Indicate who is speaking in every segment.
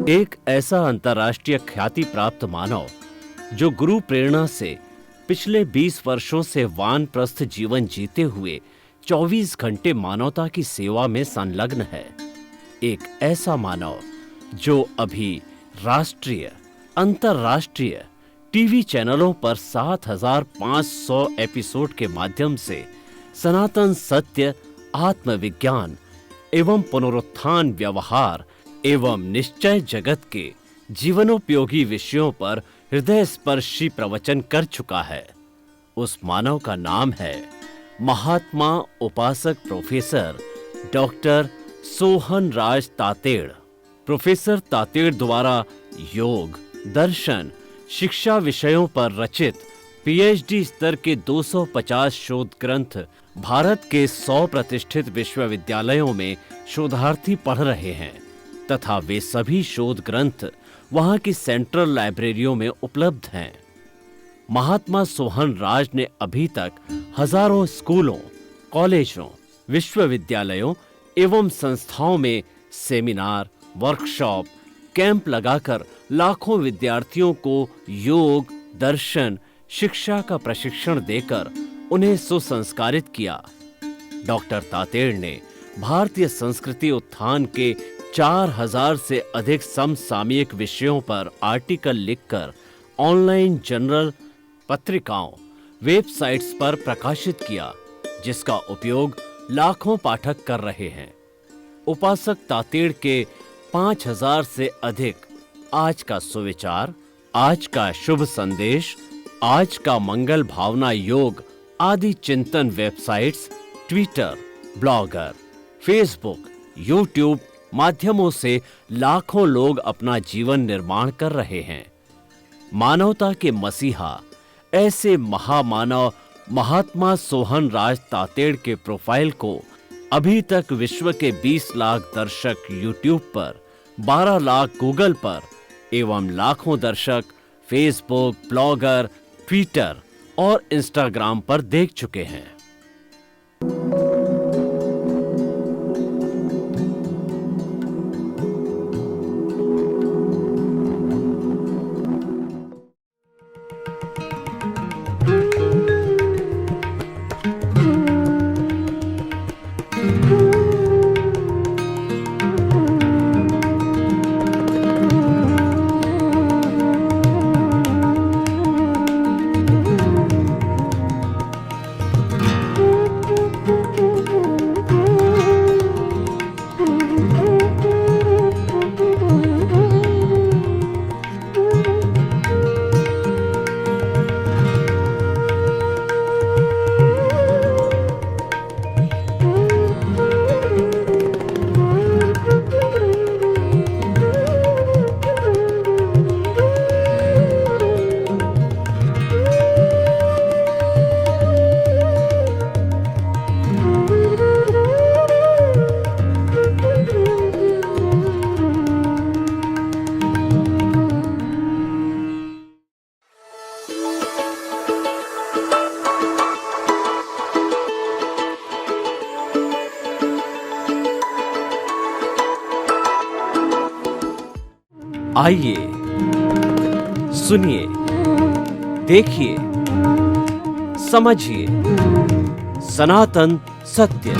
Speaker 1: एक ऐसा अंतर्राष्ट्रीय ख्याति प्राप्त मानव जो गुरु प्रेरणा से पिछले 20 वर्षों से वानप्रस्थ जीवन जीते हुए 24 घंटे मानवता की सेवा में संलग्न है। एक ऐसा मानव जो अभी राष्ट्रीय, अंतर्राष्ट्रीय टीवी चैनलों पर 7,500 एपिसोड के माध्यम से सनातन सत्य, आत्मविज्ञान एवं पुनरुत्थान, व्यवहार एवं निश्चय जगत के जीवनोपयोगी विषयों पर हृदय स्पर्शी प्रवचन कर चुका है। उस मानव का नाम है महात्मा उपासक प्रोफेसर डॉक्टर सोहन राज तातेड़। प्रोफेसर तातेड़ द्वारा योग, दर्शन, शिक्षा विषयों पर रचित पीएचडी स्तर के 250 शोध ग्रंथ भारत के 100 प्रतिष्ठित विश्वविद्यालयों में शोधार्थी पढ़ रहे हैं तथा वे सभी शोध ग्रंथ वहां की सेंट्रल लाइब्रेरियों में उपलब्ध हैं। महात्मा सोहन राज ने अभी तक हजारों स्कूलों, कॉलेजों, विश्वविद्यालयों एवं संस्थाओं में सेमिनार, वर्कशॉप, कैंप लगाकर लाखों विद्यार्थियों को योग, दर्शन, शिक्षा का प्रशिक्षण देकर उन्हें सुसंस्कारित किया। डॉक्टर तातेड़ ने भारतीय संस्कृति उत्थान के 4,000 से अधिक समसामयिक विषयों पर आर्टिकल लिखकर ऑनलाइन जर्नल, पत्रिकाओं, वेबसाइट्स पर प्रकाशित किया, जिसका उपयोग लाखों पाठक कर रहे हैं। उपासक तातेड़ के 5,000 से अधिक आज का सुविचार, आज का शुभ संदेश, आज का मंगल भावना योग आदि चिंतन websites, Twitter, blogger, Facebook, YouTube माध्यमों से लाखों लोग अपना जीवन निर्माण कर रहे हैं। मानवता के मसीहा ऐसे महामानव महात्मा सोहन राज तातेड़ के प्रोफाइल को अभी तक विश्व के 20 लाख दर्शक यूट्यूब पर, 12 लाख गूगल पर एवं लाखों दर्शक फेसबुक, ब्लॉगर, ट्विटर और इंस्टाग्राम पर देख चुके हैं। आइए, सुनिए, देखिए, समझिए सनातन सत्य।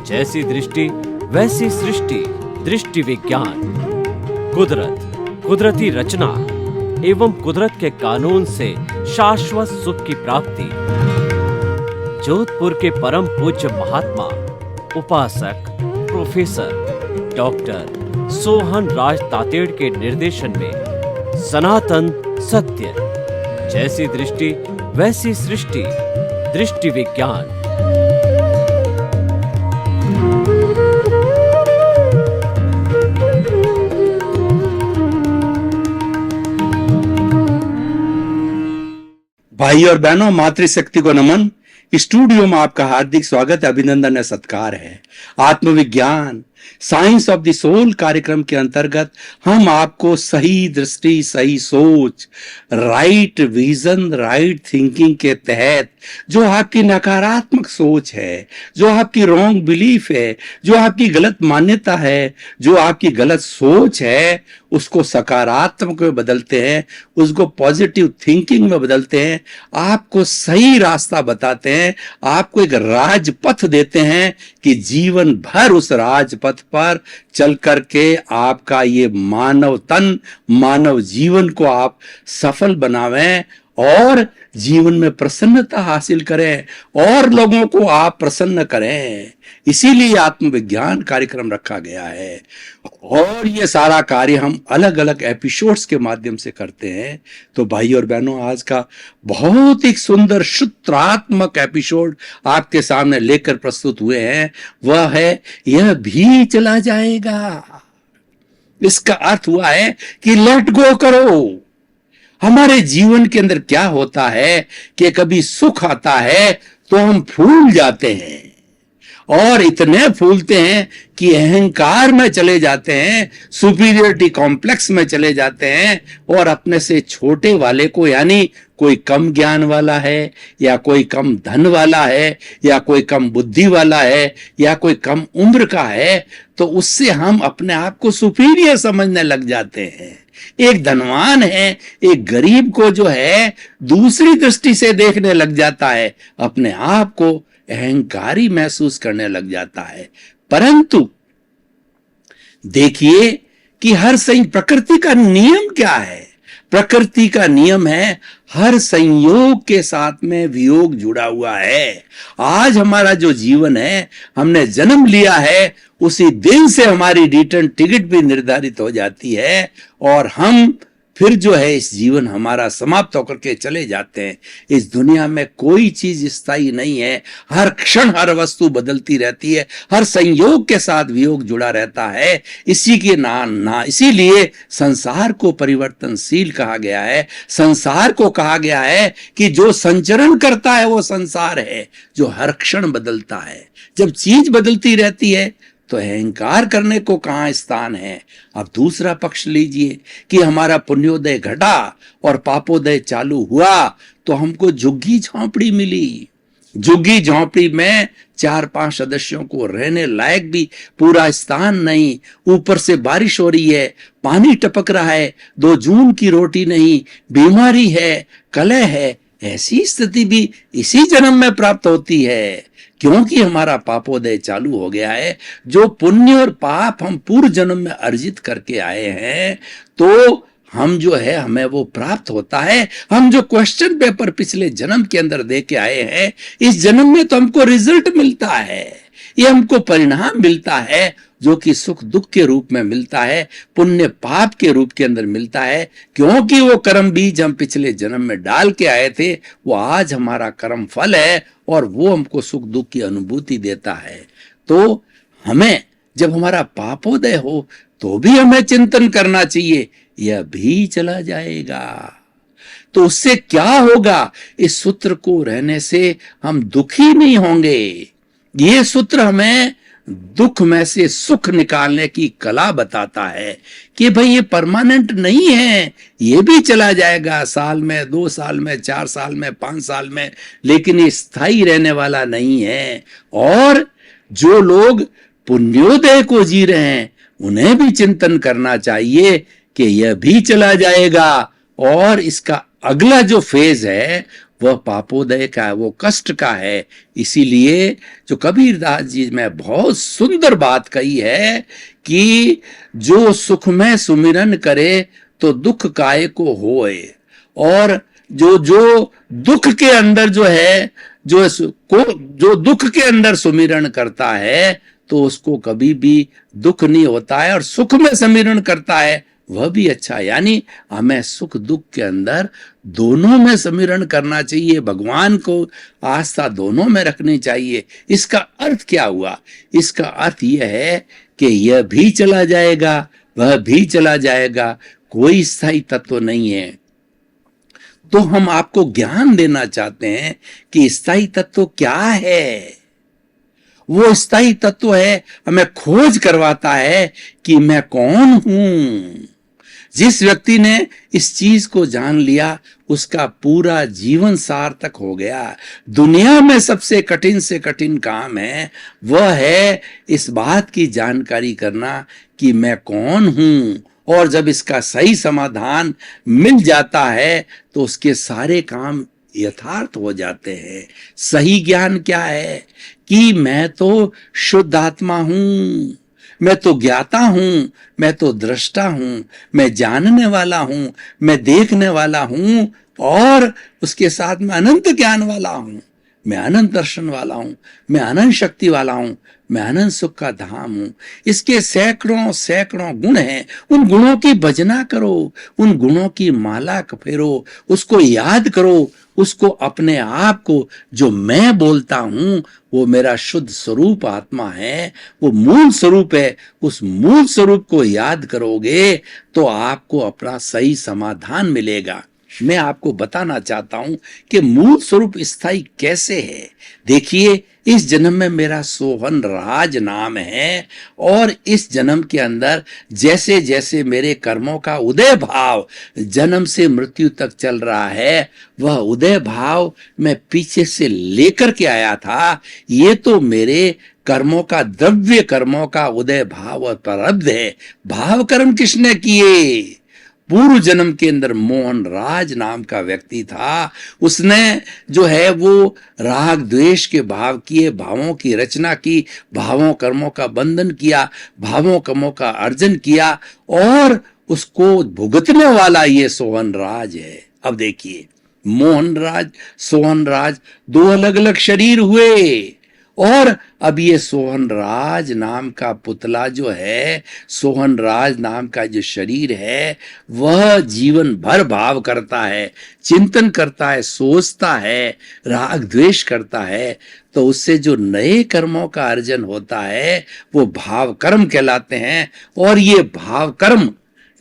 Speaker 1: जैसी दृष्टि वैसी सृष्टि, दृष्टि विज्ञान, कुदरत, कुदरती रचना एवं कुदरत के कानून से शाश्वत सुख की प्राप्ति। जोधपुर के परम पूज्य महात्मा उपासक प्रोफेसर डॉक्टर सोहन राज तातेड़ के निर्देशन में सनातन सत्य, जैसी दृष्टि वैसी सृष्टि, दृष्टि विज्ञान।
Speaker 2: भाई और बहनों, मातृशक्ति को नमन। स्टूडियो में आपका हार्दिक स्वागत, अभिनंदन और सत्कार है। आत्मविज्ञान, साइंस ऑफ द सोल कार्यक्रम के अंतर्गत हम आपको सही दृष्टि, सही सोच, राइट विजन, राइट थिंकिंग के तहत जो आपकी नकारात्मक सोच है, जो आपकी रॉन्ग बिलीफ है, जो आपकी गलत मान्यता है, जो आपकी गलत सोच है, उसको सकारात्मक में बदलते हैं, उसको पॉजिटिव थिंकिंग में बदलते हैं, आपको सही रास्ता बताते हैं, आपको एक राजपथ देते हैं कि जीवन भर उस राजपथ पर चल करके आपका ये मानव तन, मानव जीवन को आप सफल बनावें और जीवन में प्रसन्नता हासिल करें और लोगों को आप प्रसन्न करें। इसीलिए आत्मविज्ञान कार्यक्रम रखा गया है और ये सारा कार्य हम अलग अलग एपिसोड्स के माध्यम से करते हैं। तो भाई और बहनों, आज का बहुत ही सुंदर सूत्रात्मक एपिसोड आपके सामने लेकर प्रस्तुत हुए हैं, वह है यह भी चला जाएगा। इसका अर्थ हुआ है कि लेट गो करो। हमारे जीवन के अंदर क्या होता है कि कभी सुख आता है तो हम फूल जाते हैं और इतने फूलते हैं कि अहंकार में चले जाते हैं, सुपीरियरिटी कॉम्प्लेक्स में चले जाते हैं और अपने से छोटे वाले को, यानी कोई कम ज्ञान वाला है या कोई कम धन वाला है या कोई कम बुद्धि वाला है या कोई कम उम्र का है, तो उससे हम अपने आप को सुपीरियर समझने लग जाते हैं। एक धनवान है एक गरीब को जो है दूसरी दृष्टि से देखने लग जाता है, अपने आप को अहंकारी महसूस करने लग जाता है। परंतु देखिए कि हर प्रकृति का नियम क्या है। प्रकृति का नियम है हर संयोग के साथ में वियोग जुड़ा हुआ है। आज हमारा जो जीवन है, हमने जन्म लिया है, उसी दिन से हमारी रिटर्न टिकट भी निर्धारित हो जाती है और हम फिर जो है इस जीवन हमारा समाप्त होकर के चले जाते हैं। इस दुनिया में कोई चीज स्थायी नहीं है, हर क्षण हर वस्तु बदलती रहती है, हर संयोग के साथ वियोग जुड़ा रहता है। इसी के इसीलिए संसार को परिवर्तनशील कहा गया है। संसार को कहा गया है कि जो संचरण करता है वो संसार है, जो हर क्षण बदलता है। जब चीज बदलती रहती है तो अहंकार करने को कहां स्थान है। अब दूसरा पक्ष लीजिए कि हमारा पुण्योदय घटा और पापोदय चालू हुआ तो हमको झुग्गी झोंपड़ी मिली। झुग्गी झोंपड़ी में 4-5 सदस्यों को रहने लायक भी पूरा स्थान नहीं, ऊपर से बारिश हो रही है, पानी टपक रहा है, 2 जून की रोटी नहीं, बीमारी है, कलह है। ऐसी स्थिति भी इसी जन्म में प्राप्त होती है क्योंकि हमारा पापोदय चालू हो गया है। जो पुण्य और पाप हम पूर्व जन्म में अर्जित करके आए हैं तो हम जो है हमें वो प्राप्त होता है। हम जो क्वेश्चन पेपर पिछले जन्म के अंदर दे के आए हैं, इस जन्म में तो हमको रिजल्ट मिलता है, ये हमको परिणाम मिलता है जो कि सुख दुख के रूप में मिलता है, पुण्य पाप के रूप के अंदर मिलता है। क्योंकि वो कर्म बीज हम पिछले जन्म में डाल के आए थे, वो आज हमारा कर्म फल है और वो हमको सुख दुख की अनुभूति देता है। तो हमें जब हमारा पापोदय हो तो भी हमें चिंतन करना चाहिए, यह भी चला जाएगा। तो उससे क्या होगा? इस सूत्र को रहने से हम दुखी नहीं होंगे। ये सूत्र हमें दुख में से सुख निकालने की कला बताता है कि भाई ये परमानेंट नहीं है, ये भी चला जाएगा, साल में, 2 साल में, 4 साल में, 5 साल में, लेकिन ये स्थायी रहने वाला नहीं है। और जो लोग पुण्योदय को जी रहे हैं उन्हें भी चिंतन करना चाहिए कि यह भी चला जाएगा और इसका अगला जो फेज है वह पापोदय का है, वो कष्ट का है। इसीलिए जो कबीरदास जी ने बहुत सुंदर बात कही है कि जो सुख में सुमिरन करे तो दुख काय को होए, और जो दुख के अंदर जो है जो दुख के अंदर सुमिरन करता है तो उसको कभी भी दुख नहीं होता है, और सुख में सुमिरन करता है वह भी अच्छा। यानी हमें सुख दुख के अंदर दोनों में सुमिरन करना चाहिए, भगवान को आस्था दोनों में रखनी चाहिए। इसका अर्थ क्या हुआ? इसका अर्थ यह है कि यह भी चला जाएगा, वह भी चला जाएगा, कोई स्थायी तत्व नहीं है। तो हम आपको ज्ञान देना चाहते हैं कि स्थायी तत्व क्या है वो स्थायी तत्व है, हमें खोज करवाता है कि मैं कौन हूं। जिस व्यक्ति ने इस चीज को जान लिया उसका पूरा जीवन सार्थक हो गया। दुनिया में सबसे कठिन से कठिन काम है वह है इस बात की जानकारी करना कि मैं कौन हूं, और जब इसका सही समाधान मिल जाता है तो उसके सारे काम यथार्थ हो जाते हैं। सही ज्ञान क्या है कि मैं तो शुद्ध आत्मा हूं, मैं तो ज्ञाता हूं, मैं तो दृष्टा हूं, मैं जानने वाला हूं, मैं देखने वाला हूं, और उसके साथ में अनंत ज्ञान वाला हूं, मैं अनंत दर्शन वाला हूं, मैं अनंत शक्ति वाला हूं, मैं अनंत सुख का धाम हूं। इसके सैकड़ों सैकड़ों गुण हैं। उन गुणों की भजना करो, उन गुणों की माला फेरो, उसको याद करो, उसको अपने आप को जो मैं बोलता हूं वो मेरा शुद्ध स्वरूप आत्मा है, वो मूल स्वरूप है। उस मूल स्वरूप को याद करोगे तो आपको अपना सही समाधान मिलेगा। मैं आपको बताना चाहता हूं कि मूल स्वरूप स्थायी कैसे है। देखिए, इस जन्म में मेरा सोहन राज नाम है, और इस जन्म के अंदर जैसे जैसे मेरे कर्मों का उदय भाव जन्म से मृत्यु तक चल रहा है, वह उदय भाव मैं पीछे से लेकर के आया था। ये तो मेरे कर्मों का, द्रव्य कर्मों का उदय भाव और प्रारब्ध है। भाव कर्म किसने किए? पूर्व जन्म के अंदर मोहन राज नाम का व्यक्ति था। उसने जो है वो राग द्वेष के भाव किए, भावों की रचना की, भावों कर्मों का बंधन किया, भावों कर्मों का अर्जन किया, और उसको भुगतने वाला ये सोहन राज है। अब देखिए, मोहन राज, सोहन राज दो अलग अलग शरीर हुए, और अब ये सोहन राज नाम का पुतला जो है, सोहन राज नाम का जो शरीर है, वह जीवन भर भाव करता है, चिंतन करता है, सोचता है, राग द्वेष करता है। तो उससे जो नए कर्मों का अर्जन होता है वो भाव कर्म कहलाते हैं। और ये भाव कर्म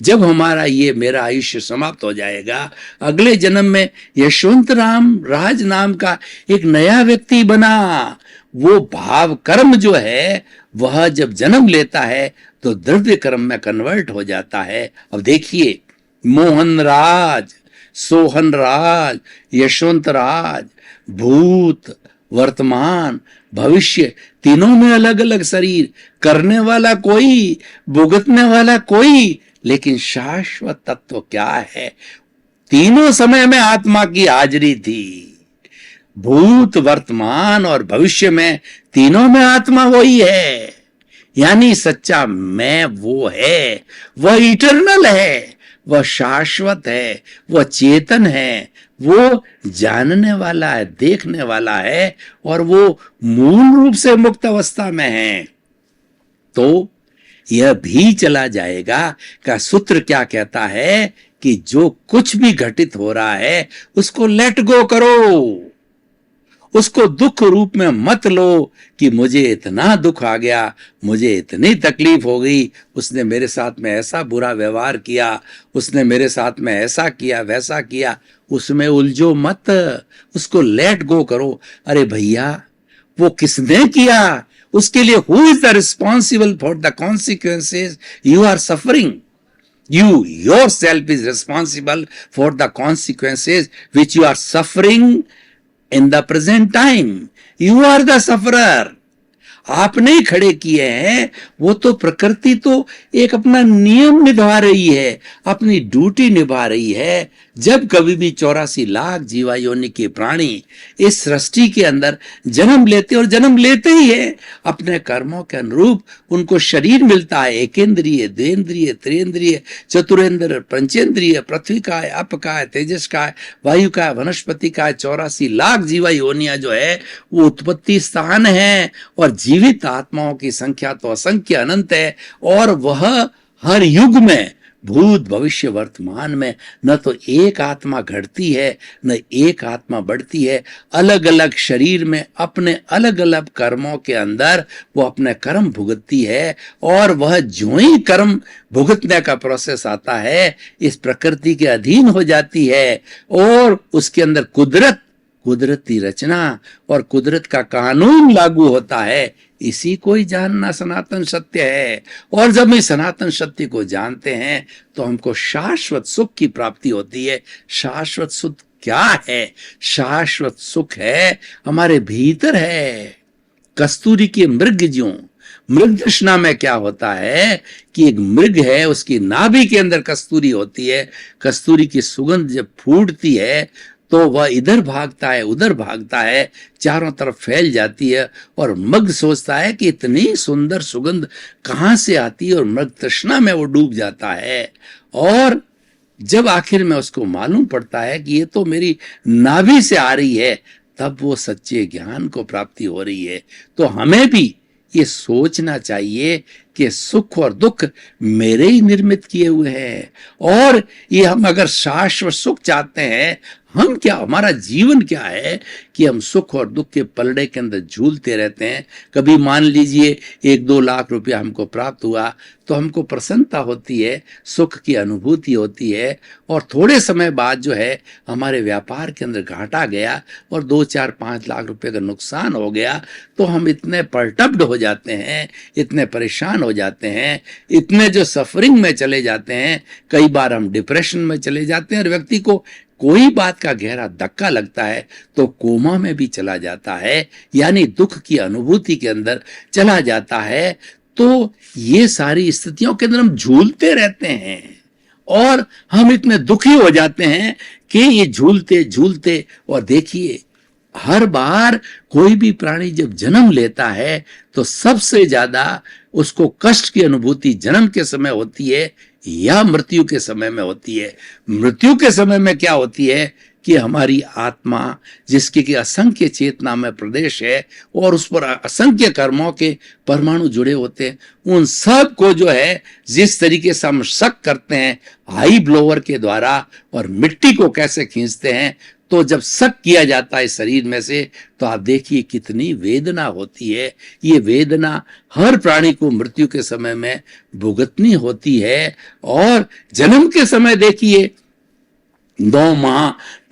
Speaker 2: जब हमारा ये मेरा आयुष्य समाप्त हो जाएगा, अगले जन्म में यशवंत राम राज नाम का एक नया व्यक्ति बना। वो भाव कर्म जो है वह जब जन्म लेता है तो द्रव्य कर्म में कन्वर्ट हो जाता है। अब देखिए, मोहन राज, सोहन राज, यशवंत राज, भूत, वर्तमान, भविष्य, तीनों में अलग अलग शरीर, करने वाला कोई, भुगतने वाला कोई, लेकिन शाश्वत तत्व क्या है? तीनों समय में आत्मा की हाजिरी थी। भूत, वर्तमान और भविष्य में, तीनों में आत्मा वही है। यानी सच्चा मैं वो है, वह इटर्नल है, वह शाश्वत है, वह चेतन है, वो जानने वाला है, देखने वाला है, और वो मूल रूप से मुक्त अवस्था में है। तो यह भी चला जाएगा का सूत्र क्या कहता है कि जो कुछ भी घटित हो रहा है उसको लेट गो करो, उसको दुख रूप में मत लो कि मुझे इतना दुख आ गया, मुझे इतनी तकलीफ हो गई, उसने मेरे साथ में ऐसा बुरा व्यवहार किया, उसने मेरे साथ में ऐसा किया, वैसा किया। उसमें उलझो मत, उसको लेट गो करो। अरे भैया, वो किसने किया? उसके लिए who is the responsible for the consequences you are suffering? You yourself is responsible for the consequences which you are suffering in the present time. You are the sufferer. आपने ही खड़े किए हैं। वो तो प्रकृति तो एक अपना नियम निभा रही है, अपनी ड्यूटी निभा रही है। जब कभी भी 84 लाख जीवा योनि के प्राणी इस सृष्टि के अंदर जन्म लेते, और जन्म लेते ही है, अपने कर्मों के अनुरूप उनको शरीर मिलता है। एकेंद्रिय, द्वेंद्रिय, त्रिंद्रिय, चतुरेंद्र, पंचेंद्रिय, पृथ्वी का है, अप का है, तेजस का है, वायु का है, वनस्पति का है। 84 लाख जीवा योनियां जो है वो उत्पत्ति स्थान है, और जीवित आत्माओं की संख्या तो असंख्य अनंत है। और वह हर युग में, भूत, भविष्य, वर्तमान में न तो एक आत्मा घटती है न एक आत्मा बढ़ती है। अलग अलग शरीर में अपने अलग अलग कर्मों के अंदर वो अपने कर्म भुगतती है, और वह जो ही कर्म भुगतने का प्रोसेस आता है इस प्रकृति के अधीन हो जाती है। और उसके अंदर कुदरती रचना और कुदरत का कानून लागू होता है। इसी को ही जानना सनातन सत्य है। और जब हम इस सनातन सत्य को जानते हैं तो हमको शाश्वत सुख की प्राप्ति होती है। शाश्वत सुख क्या है? शाश्वत सुख है हमारे भीतर है। कस्तूरी की मृग ज्यों, मृग तृष्णा में क्या होता है कि एक मृग है, उसकी नाभि के अंदर कस्तूरी होती है। कस्तूरी की सुगंध जब फूटती है तो वह इधर भागता है उधर भागता है, चारों तरफ फैल जाती है। और मृग सोचता है कि इतनी सुंदर सुगंध कहां से आती है, और मृग तृष्णा में वो डूब जाता है। और जब आखिर में उसको मालूम पड़ता है कि ये तो मेरी नाभि से आ रही है, तब वो सच्चे ज्ञान को प्राप्ति हो रही है। तो हमें भी ये सोचना चाहिए कि सुख और दुख मेरे ही निर्मित किए हुए हैं। और ये हम अगर शाश्वत सुख चाहते हैं, हम क्या, हमारा जीवन क्या है कि हम सुख और दुख के पलड़े के अंदर झूलते रहते हैं। कभी मान लीजिए 1-2 लाख रुपया हमको प्राप्त हुआ तो हमको प्रसन्नता होती है, सुख की अनुभूति होती है। और थोड़े समय बाद जो है हमारे व्यापार के अंदर घाटा गया और 2-4-5 लाख रुपए का नुकसान हो गया, तो हम इतने परटब्ड हो जाते हैं, इतने परेशान हो जाते हैं, इतने जो सफरिंग में चले जाते हैं। कई बार हम डिप्रेशन में चले जाते हैं और व्यक्ति को कोई बात का गहरा धक्का लगता है तो कोमा में भी चला जाता है, यानी दुख की अनुभूति के अंदर चला जाता है। तो ये सारी स्थितियों के अंदर हम झूलते रहते हैं और हम इतने दुखी हो जाते हैं कि ये झूलते झूलते, और देखिए हर बार कोई भी प्राणी जब जन्म लेता है तो सबसे ज्यादा उसको कष्ट की अनुभूति जन्म के समय होती है या मृत्यु के समय में होती है। मृत्यु के समय में क्या होती है कि हमारी आत्मा, जिसके कि असंख्य चेतना में प्रदेश है और उस पर असंख्य कर्मों के परमाणु जुड़े होते हैं, उन सब को जो है जिस तरीके से हम शक करते हैं हाई ब्लोअर के द्वारा और मिट्टी को कैसे खींचते हैं, तो जब शक किया जाता है शरीर में से तो आप देखिए कितनी वेदना होती है। ये वेदना हर प्राणी को मृत्यु के समय में भुगतनी होती है। और जन्म के समय देखिए 9 माह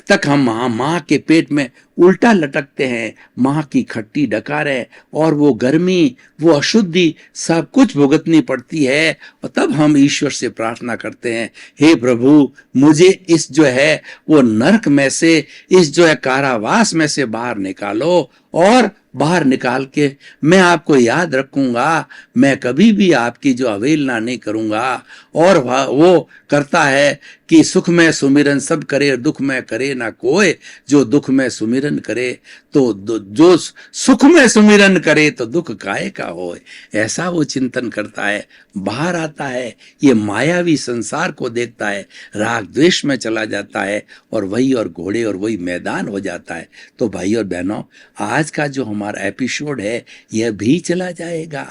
Speaker 2: तक हम माँ के पेट में उल्टा लटकते हैं, माँ की खट्टी डकारें और वो गर्मी, वो अशुद्धि सब कुछ भुगतनी पड़ती है। और तब हम ईश्वर से प्रार्थना करते हैं, हे प्रभु मुझे इस जो है वो नरक में से, इस जो है कारावास में से बाहर निकालो, और बाहर निकाल के मैं आपको याद रखूंगा, मैं कभी भी आपकी जो अवहेलना नहीं करूंगा। और वो करता है कि सुख में सुमिरन सब करे, दुख में करे ना कोई, जो दुख में सुमिरन करे तो जो सुख में सुमिरन करे तो दुख काहे का होए, ऐसा वो चिंतन करता है। बाहर आता है, ये मायावी संसार को देखता है, राग द्वेष में चला जाता है और वही और घोड़े और वही मैदान हो जाता है। तो भाई और बहनों, आज का जो हमारा एपिसोड है यह भी चला जाएगा।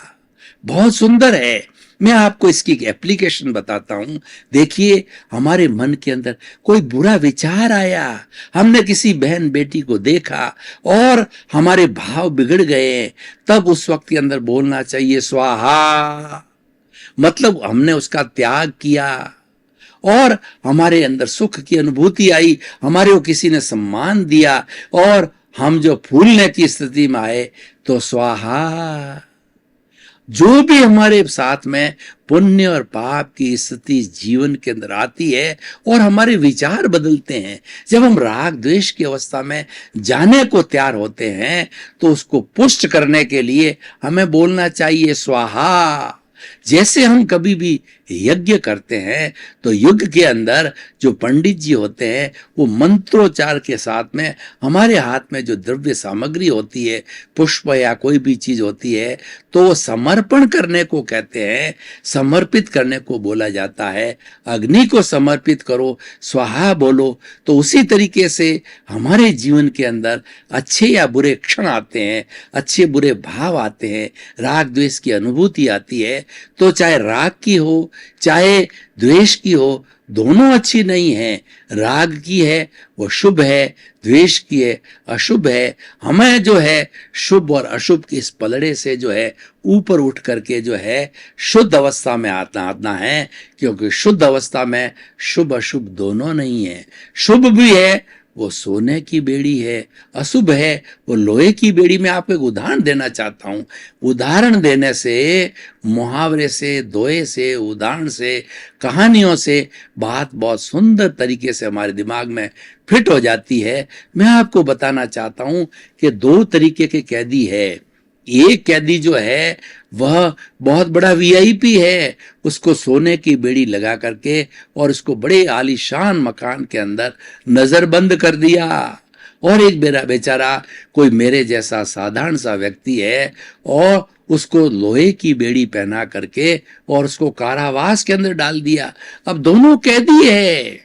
Speaker 2: बहुत सुंदर है। मैं आपको इसकी एक एप्लीकेशन बताता हूं। देखिए हमारे मन के अंदर कोई बुरा विचार आया, हमने किसी बहन बेटी को देखा और हमारे भाव बिगड़ गए, तब उस वक्त के अंदर बोलना चाहिए स्वाहा, मतलब हमने उसका त्याग किया और हमारे अंदर सुख की अनुभूति आई, हमारे को किसी ने सम्मान दिया और हम जो फूलने की स्थिति में आए तो स्वाहा। जो भी हमारे साथ में पुण्य और पाप की स्थिति जीवन के अंदर आती है और हमारे विचार बदलते हैं, जब हम राग द्वेष की अवस्था में जाने को तैयार होते हैं तो उसको पुष्ट करने के लिए हमें बोलना चाहिए स्वाहा। जैसे हम कभी भी यज्ञ करते हैं तो यज्ञ के अंदर जो पंडित जी होते हैं वो मंत्रोच्चार के साथ में हमारे हाथ में जो द्रव्य सामग्री होती है, पुष्प या कोई भी चीज होती है, तो वो समर्पण करने को कहते हैं, समर्पित करने को बोला जाता है। अग्नि को समर्पित करो, स्वाहा बोलो। तो उसी तरीके से हमारे जीवन के अंदर अच्छे या बुरे क्षण आते हैं, अच्छे बुरे भाव आते हैं, राग द्वेष की अनुभूति आती है। तो चाहे राग की हो चाहे द्वेष की हो, दोनों अच्छी नहीं है। राग की है वो शुभ है, द्वेष की है अशुभ है। हमें जो है शुभ और अशुभ की इस पलड़े से जो है ऊपर उठ करके जो है शुद्ध अवस्था में आना है, क्योंकि शुद्ध अवस्था में शुभ अशुभ दोनों नहीं है। शुभ भी है वो सोने की बेड़ी है, अशुभ है वो लोहे की बेड़ी। मैं आपको एक उदाहरण देना चाहता हूँ। उदाहरण देने से, मुहावरे से, दोहे से, उदाहरण से, कहानियों से बात बहुत सुंदर तरीके से हमारे दिमाग में फिट हो जाती है। मैं आपको बताना चाहता हूँ कि दो तरीके के कैदी है। एक कैदी जो है वह बहुत बड़ा वीआईपी है, उसको सोने की बेड़ी लगा करके और उसको बड़े आलीशान मकान के अंदर नजरबंद कर दिया। और एक बेचारा कोई मेरे जैसा साधारण सा व्यक्ति है और उसको लोहे की बेड़ी पहना करके और उसको कारावास के अंदर डाल दिया। अब दोनों कैदी है,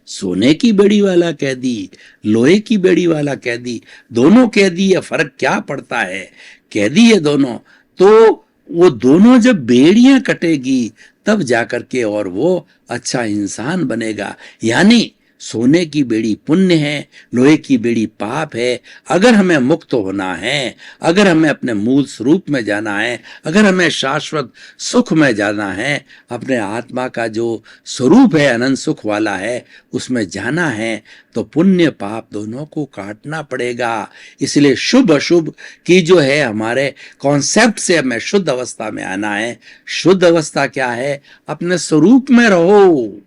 Speaker 2: सोने की बेड़ी वाला कैदी, लोहे की बेड़ी वाला कैदी, दोनों कैदी है। फर्क क्या पड़ता है? कैदी है दोनों। तो वो दोनों जब बेड़ियां कटेगी तब जाकर के और वो अच्छा इंसान बनेगा। यानी सोने की बेड़ी पुण्य है, लोहे की बेड़ी पाप है। अगर हमें मुक्त होना है, अगर हमें अपने मूल स्वरूप में जाना है, अगर हमें शाश्वत सुख में जाना है, अपने आत्मा का जो स्वरूप है अनंत सुख वाला है उसमें जाना है, तो पुण्य पाप दोनों को काटना पड़ेगा। इसलिए शुभ अशुभ की जो है हमारे कॉन्सेप्ट से हमें शुद्ध अवस्था में आना है। शुद्ध अवस्था क्या है? अपने स्वरूप में रहो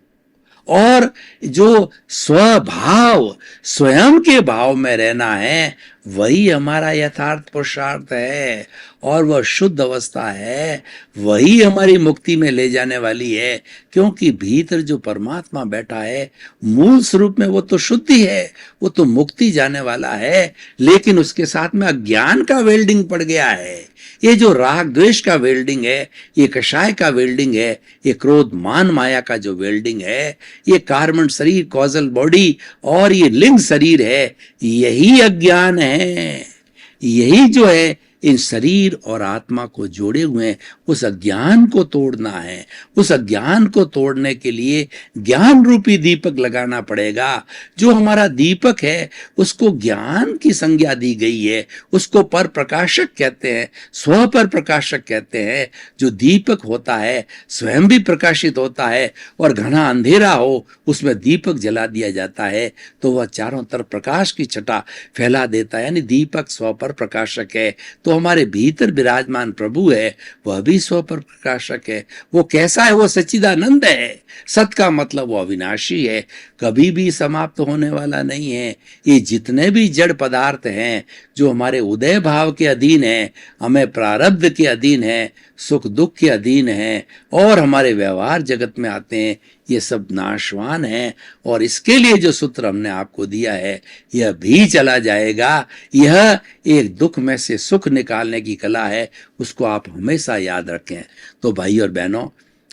Speaker 2: और जो स्वभाव, स्वयं के भाव में रहना है, वही हमारा यथार्थ पुरुषार्थ है और वह शुद्ध अवस्था है, वही हमारी मुक्ति में ले जाने वाली है। क्योंकि भीतर जो परमात्मा बैठा है मूल स्वरूप में वो तो शुद्धि है, वो तो मुक्ति जाने वाला है, लेकिन उसके साथ में अज्ञान का वेल्डिंग पड़ गया है। ये जो राग द्वेष का वेल्डिंग है, ये कषाय का वेल्डिंग है, ये क्रोध मान माया का जो वेल्डिंग है, ये कार्बन शरीर कॉजल बॉडी और ये लिंग शरीर है, यही अज्ञान है। यही जो है इन शरीर और आत्मा को जोड़े हुए हैं। उस अज्ञान को तोड़ना है। उस अज्ञान को तोड़ने के लिए ज्ञान रूपी दीपक लगाना पड़ेगा। जो हमारा दीपक है उसको ज्ञान की संज्ञा दी गई है, उसको पर प्रकाशक कहते हैं, स्व पर प्रकाशक कहते हैं। जो दीपक होता है स्वयं भी प्रकाशित होता है और घना अंधेरा हो उसमें दीपक जला दिया जाता है तो वह चारों तरफ प्रकाश की छटा फैला देता है। यानी दीपक स्व पर प्रकाशक है। तो हमारे भीतर विराजमान प्रभु है, वह भी स्व पर प्रकाशक है। वो कैसा है? वो सच्चिदानंद है। सत का मतलब वो अविनाशी है, कभी भी समाप्त होने वाला नहीं है। ये जितने भी जड़ पदार्थ हैं जो हमारे उदय भाव के अधीन है, हमें प्रारब्ध के अधीन है, सुख दुख के अधीन है और हमारे व्यवहार जगत में आते हैं, ये सब नाशवान है। और इसके लिए जो सूत्र हमने आपको दिया है यह भी चला जाएगा। यह एक दुख में से सुख निकालने की कला है, उसको आप हमेशा याद रखें। तो भाई और बहनों,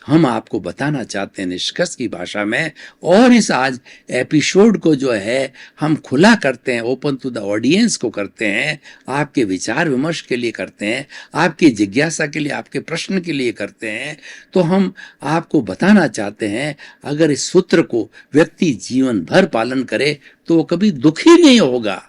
Speaker 2: हम आपको बताना चाहते हैं निष्कर्ष की भाषा में, और इस आज एपिसोड को जो है हम खुला करते हैं, ओपन टू द ऑडियंस को करते हैं, आपके विचार विमर्श के लिए करते हैं, आपकी जिज्ञासा के लिए, आपके प्रश्न के लिए करते हैं। तो हम आपको बताना चाहते हैं अगर इस सूत्र को व्यक्ति जीवन भर पालन करे तो वो कभी दुखी नहीं होगा,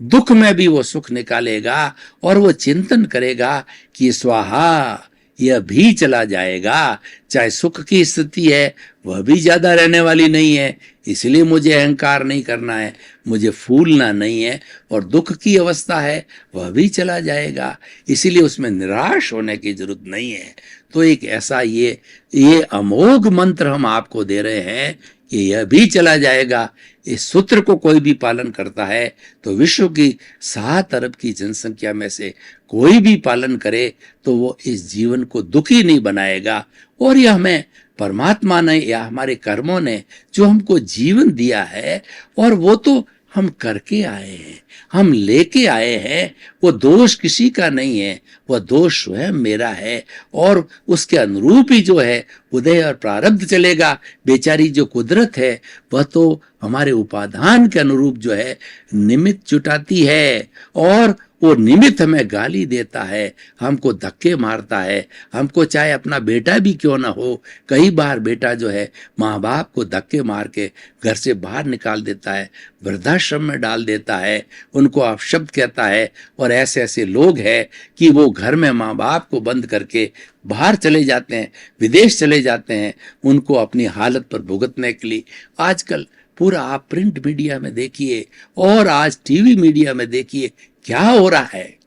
Speaker 2: दुख में भी वो सुख निकालेगा और वो चिंतन करेगा कि स्वाहा यह भी चला जाएगा। चाहे सुख की स्थिति है वह भी ज्यादा रहने वाली नहीं है, इसलिए मुझे अहंकार नहीं करना है, मुझे फूलना नहीं है। और दुख की अवस्था है वह भी चला जाएगा, इसीलिए उसमें निराश होने की जरूरत नहीं है। तो एक ऐसा ये अमोघ मंत्र हम आपको दे रहे हैं कि यह भी चला जाएगा। इस सूत्र को कोई भी पालन करता है तो विश्व की 7 अरब की जनसंख्या में से कोई भी पालन करे तो वो इस जीवन को दुखी नहीं बनाएगा। और यह हमें परमात्मा ने या हमारे कर्मों ने जो हमको जीवन दिया है और वो तो हम करके आए हैं, हम लेके आए हैं, वो दोष किसी का नहीं है, वह दोष स्वयं मेरा है। और उसके अनुरूप ही जो है उदय और प्रारब्ध चलेगा। बेचारी जो कुदरत है वह तो हमारे उपादान के अनुरूप जो है निमित्त जुटाती है और वो निमित्त हमें गाली देता है, हमको धक्के मारता है। हमको चाहे अपना बेटा भी क्यों ना हो, कई बार बेटा जो है माँ बाप को धक्के मार के घर से बाहर निकाल देता है, वृद्धाश्रम में डाल देता है, उनको अपशब्द कहता है। और ऐसे ऐसे लोग हैं कि वो घर में माँ बाप को बंद करके बाहर चले जाते हैं, विदेश चले जाते हैं, उनको अपनी हालत पर भुगतने के लिए। आजकल पूरा आप प्रिंट मीडिया में देखिए और आज टीवी मीडिया में देखिए क्या हो रहा है।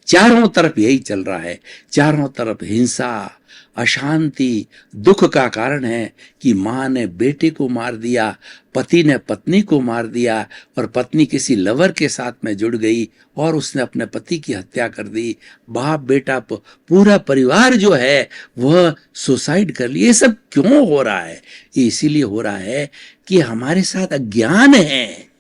Speaker 2: चारों तरफ यही चल रहा है, चारों तरफ हिंसा, अशांति, दुख का कारण है कि माँ ने बेटे को मार दिया, पति ने पत्नी को मार दिया और पत्नी किसी लवर के साथ में जुड़ गई और उसने अपने पति की हत्या कर दी। बाप बेटा पूरा परिवार जो है वह सुसाइड कर लिया। ये सब क्यों हो रहा है? ये इसीलिए हो रहा है कि हमारे साथ अज्ञान है।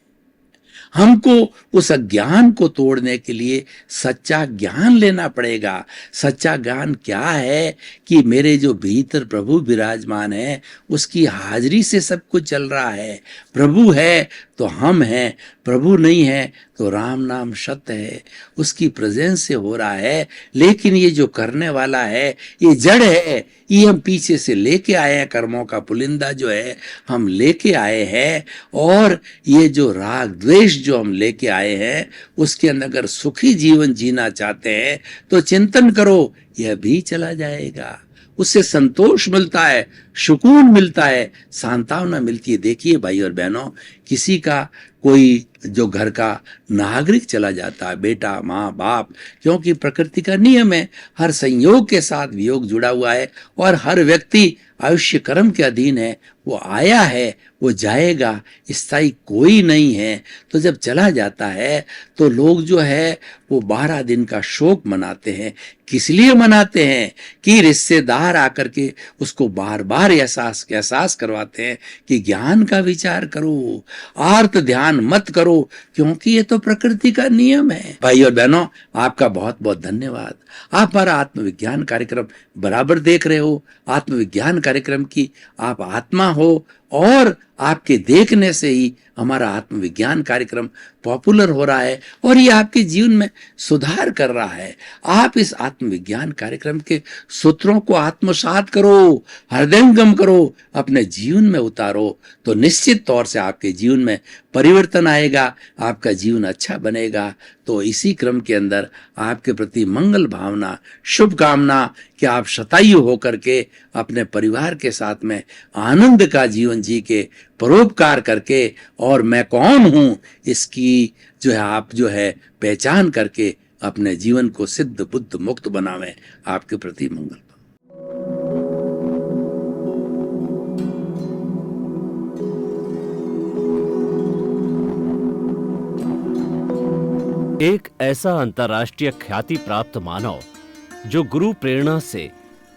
Speaker 2: हमको उस अज्ञान को तोड़ने के लिए सच्चा ज्ञान लेना पड़ेगा। सच्चा ज्ञान क्या है कि मेरे जो भीतर प्रभु विराजमान है उसकी हाजिरी से सब कुछ चल रहा है। प्रभु है तो हम हैं, प्रभु नहीं है तो राम नाम सत्य है, उसकी प्रेजेंस से हो रहा है। लेकिन ये जो करने वाला है ये जड़ है, ये हम पीछे से लेके आए हैं, कर्मों का पुलिंदा जो है हम लेके आए हैं। और ये जो राग द्वेष जो हम लेके आए हैं उसके अंदर अगर सुखी जीवन जीना चाहते हैं तो चिंतन करो, यह भी चला जाएगा। उससे संतोष मिलता है, सुकून मिलता है, सांत्वना मिलती है। देखिए भाई और बहनों, किसी का कोई जो घर का नागरिक चला जाता है, बेटा माँ बाप, क्योंकि प्रकृति का नियम है, हर संयोग के साथ वियोग जुड़ा हुआ है और हर व्यक्ति आयुष्य कर्म के अधीन है। वो आया है, वो जाएगा, स्थायी कोई नहीं है। तो जब चला जाता है तो लोग जो है वो 12 दिन का शोक मनाते हैं। किस लिए मनाते हैं? कि रिश्तेदार आकर के उसको बार बार एहसास करवाते हैं कि ज्ञान का विचार करो, आर्त ध्यान मत करो, क्योंकि ये तो प्रकृति का नियम है। भाई और बहनों, आपका बहुत बहुत धन्यवाद। आप हमारा आत्मविज्ञान कार्यक्रम बराबर देख रहे हो। आत्मविज्ञान कार्यक्रम की आप आत्मा हो और आपके देखने से ही हमारा आत्मविज्ञान कार्यक्रम पॉपुलर हो रहा है और ये आपके जीवन में सुधार कर रहा है। आप इस आत्मविज्ञान कार्यक्रम के सूत्रों को आत्मसात करो, हृदयंगम करो, अपने जीवन में उतारो, तो निश्चित तौर से आपके जीवन में परिवर्तन आएगा, आपका जीवन अच्छा बनेगा। तो इसी क्रम के अंदर आपके प्रति मंगल भावना, शुभकामना कि आप शतायु होकर के अपने परिवार के साथ में आनंद का जीवन जी के, परोपकार करके, और मैं कौन हूं इसकी जो है आप जो है पहचान करके अपने जीवन को सिद्ध बुद्ध मुक्त बनावें। आपके प्रति मंगल।
Speaker 1: एक ऐसा अंतर्राष्ट्रीय ख्याति प्राप्त मानव जो गुरु प्रेरणा से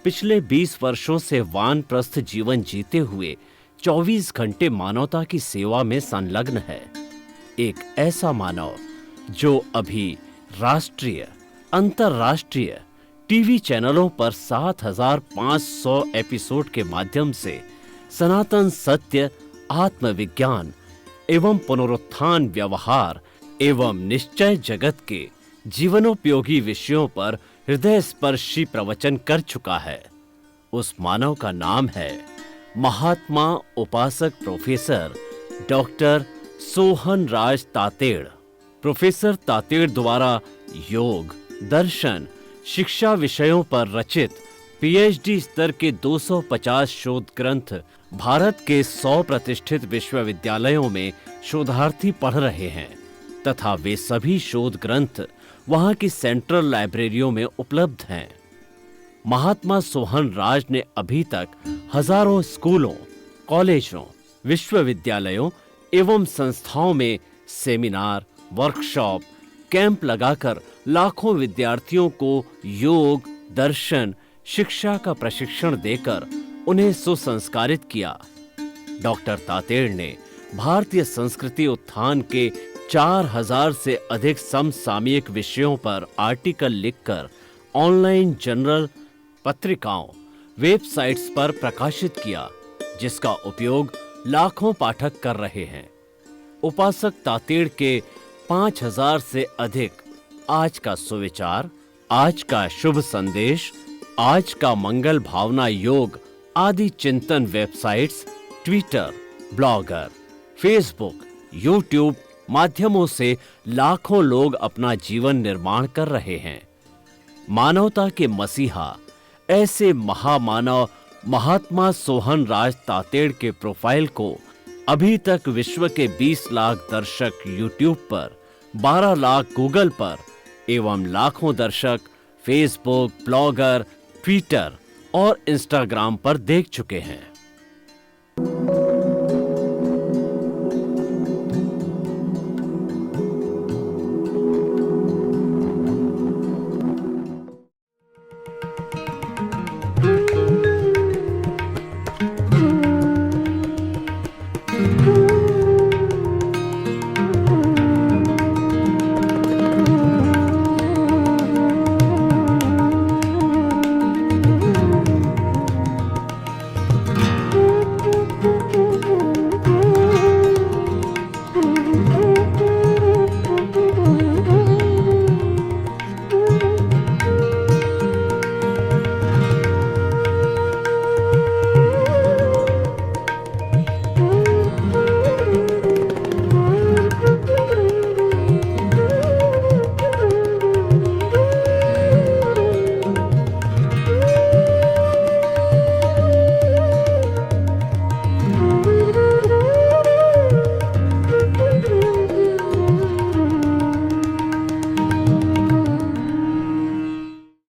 Speaker 1: पिछले 20 वर्षों से वानप्रस्थ जीवन जीते हुए 24 घंटे मानवता की सेवा में संलग्न है। एक ऐसा मानव जो अभी राष्ट्रीय, अंतर्राष्ट्रीय टीवी चैनलों पर 7,500 एपिसोड के माध्यम से सनातन सत्य, आत्मविज्ञान एवं पुनरुत्थान, व्यवहार एवं निश्चय जगत के जीवनोपयोगी विषयों पर हृदय स्पर्शी प्रवचन कर चुका है। उस मानव का नाम है महात्मा उपासक प्रोफेसर डॉक्टर सोहन राज तातेड़। प्रोफेसर तातेड़ द्वारा योग, दर्शन, शिक्षा विषयों पर रचित पीएचडी स्तर के 250 शोध ग्रंथ भारत के 100 प्रतिष्ठित विश्वविद्यालयों में शोधार्थी पढ़ रहे हैं तथा वे सभी शोध ग्रंथ वहां की सेंट्रल लाइब्रेरियों में उपलब्ध हैं। महात्मा सोहन राज ने अभी तक हजारों स्कूलों, कॉलेजों, विश्वविद्यालयों एवं संस्थाओं में सेमिनार, वर्कशॉप, कैंप लगाकर लाखों विद्यार्थियों को योग, दर्शन, शिक्षा का प्रशिक्षण देकर उन्हें सुसंस्कारित किया। डॉक्टर तातेड़ ने भारतीय संस्कृति उत्थान के 4000 से अधिक समसामयिक विषयों पर आर्टिकल लिखकर ऑनलाइन जर्नल, पत्रिकाओं, वेबसाइट्स पर प्रकाशित किया, जिसका उपयोग लाखों पाठक कर रहे हैं। उपासक तातेड़ के 5000 से अधिक आज का सुविचार, आज का शुभ संदेश, आज का मंगल भावना योग आदि चिंतन websites, Twitter, blogger, Facebook, YouTube माध्यमों से लाखों लोग अपना जीवन निर्माण कर रहे हैं। मानवता के मसीहा ऐसे महामानव महात्मा सोहन राज तातेड़ के प्रोफाइल को अभी तक विश्व के 20 लाख दर्शक YouTube पर, 12 लाख गूगल पर एवं लाखों दर्शक फेसबुक, ब्लॉगर, ट्विटर और इंस्टाग्राम पर देख चुके हैं।